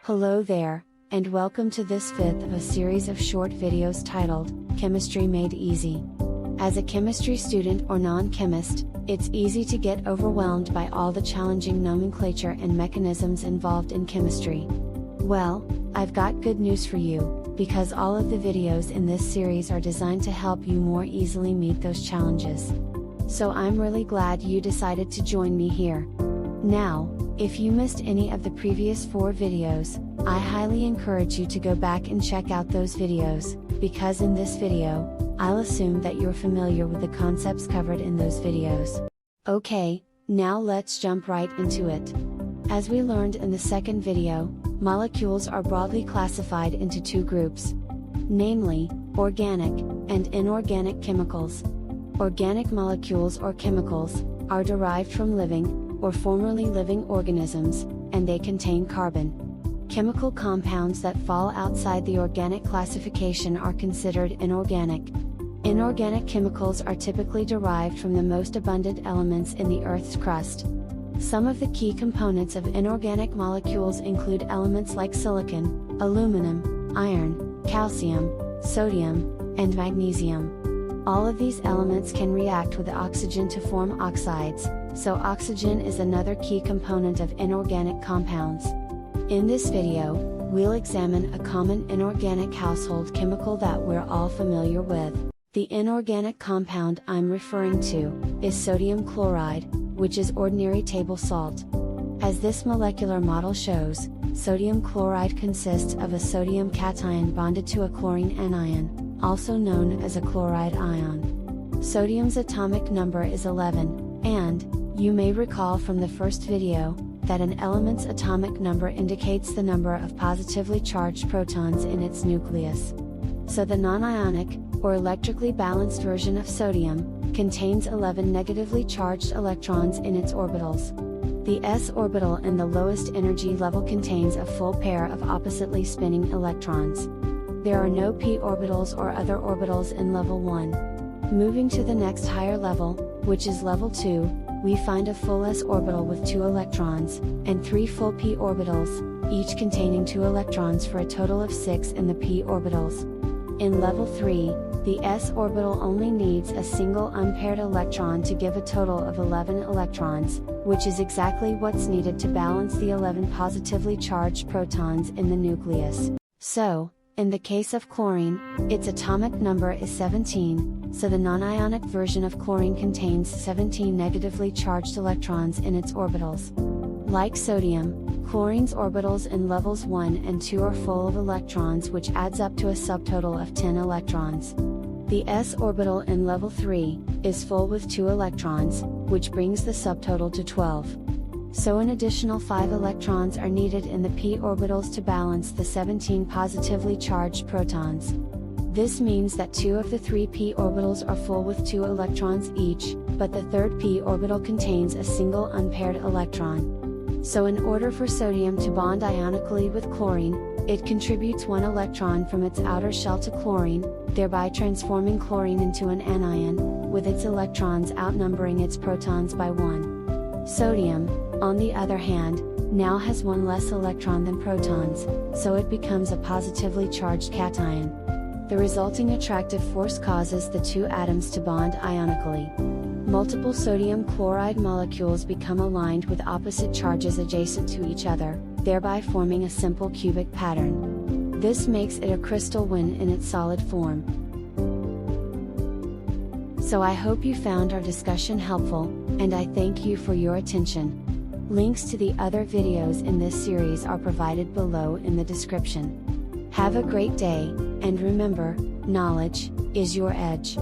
Hello there, and welcome to this fifth of a series of short videos titled, Chemistry Made Easy. As a chemistry student or non-chemist, it's easy to get overwhelmed by all the challenging nomenclature and mechanisms involved in chemistry. Well, I've got good news for you, because all of the videos in this series are designed to help you more easily meet those challenges. So I'm really glad you decided to join me here. Now, if you missed any of the previous 4 videos, I highly encourage you to go back and check out those videos, because in this video, I'll assume that you're familiar with the concepts covered in those videos. Okay, now let's jump right into it. As we learned in the second video, molecules are broadly classified into 2 groups. Namely, organic and inorganic chemicals. Organic molecules or chemicals are derived from living, or formerly living organisms, and they contain carbon. Chemical compounds that fall outside the organic classification are considered inorganic. Inorganic chemicals are typically derived from the most abundant elements in the Earth's crust. Some of the key components of inorganic molecules include elements like silicon, aluminum, iron, calcium, sodium, and magnesium. All of these elements can react with oxygen to form oxides, so oxygen is another key component of inorganic compounds. In this video, we'll examine a common inorganic household chemical that we're all familiar with. The inorganic compound I'm referring to is sodium chloride, which is ordinary table salt. As this molecular model shows, sodium chloride consists of a sodium cation bonded to a chlorine anion, also known as a chloride ion. Sodium's atomic number is 11, and, you may recall from the first video, that an element's atomic number indicates the number of positively charged protons in its nucleus. So the non-ionic, or electrically balanced version of sodium, contains 11 negatively charged electrons in its orbitals. The s orbital in the lowest energy level contains a full pair of oppositely spinning electrons. There are no p orbitals or other orbitals in level 1. Moving to the next higher level, which is level 2, we find a full s orbital with 2 electrons, and 3 full p orbitals, each containing 2 electrons for a total of 6 in the p orbitals. In level 3, the s orbital only needs a single unpaired electron to give a total of 11 electrons, which is exactly what's needed to balance the 11 positively charged protons in the nucleus. So, in the case of chlorine, its atomic number is 17, so the non-ionic version of chlorine contains 17 negatively charged electrons in its orbitals. Like sodium, chlorine's orbitals in levels 1 and 2 are full of electrons, which adds up to a subtotal of 10 electrons. The s orbital in level 3 is full with 2 electrons, which brings the subtotal to 12. So an additional 5 electrons are needed in the p orbitals to balance the 17 positively charged protons. This means that 2 of the 3 p orbitals are full with 2 electrons each, but the third p orbital contains a single unpaired electron. So in order for sodium to bond ionically with chlorine, it contributes 1 electron from its outer shell to chlorine, thereby transforming chlorine into an anion, with its electrons outnumbering its protons by 1. Sodium, on the other hand, now has 1 less electron than protons, so it becomes a positively charged cation. The resulting attractive force causes the 2 atoms to bond ionically. Multiple sodium chloride molecules become aligned with opposite charges adjacent to each other, thereby forming a simple cubic pattern. This makes it a crystal when in its solid form. So I hope you found our discussion helpful, and I thank you for your attention. Links to the other videos in this series are provided below in the description. Have a great day, and remember, knowledge is your edge.